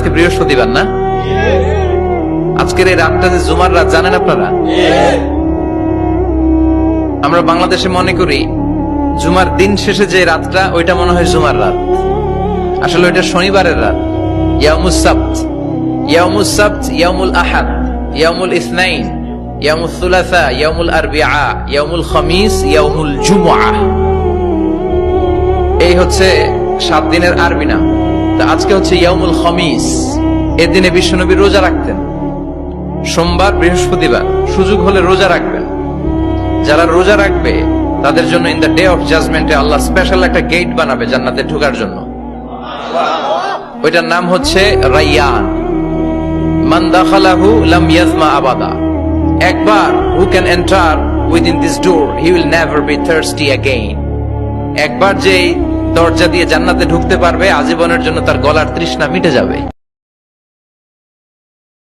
আজকে বৃহস্পতিবার না? আজকের এই রাতটা যে জুমার রাত জানেন আপনারা? আমরা বাংলাদেশে মনে করি জুমার দিন শেষে যে রাতটা ওইটা মনে হয় জুমার রাত, আসলে ওইটা শনিবারের রাত। ইয়াউমুস সাবত, ইয়াউমুস সাবত, ইয়াউমুল আহাদ, ইয়াউমুল ইসনাইন, ইয়াউমুল সুলাসা, ইয়াউমুল আরবিআ, ইয়াউমুল খামিস, ইয়াউমুল জুমআ। এই হচ্ছে 7 দিনের আরবি নাম। তা আজকে হচ্ছে ইয়াউমুল খামিস। এর দিনে বিশ্বনবী রোজা রাখতেন। সোমবার, বৃহস্পতিবার সুযোগ হলে রোজা রাখবেন। যারা রোজা রাখবে তাদের জন্য ইন দ্য ডে অফ জাজমেন্টে আল্লাহ স্পেশাল একটা গেট বানাবে জান্নাতে ঢোকার জন্য। ওইটার নাম হচ্ছে রাইয়ান। মান দাখালাহু লাম ইয়াজমা আবাদা। একবার who can enter within this door he will never be thirsty again. একবার যে দরজা দিয়ে জান্নাতে ঢুকতে পারবে আজীবনের জন্য তার গলার তৃষ্ণা মিটে যাবে।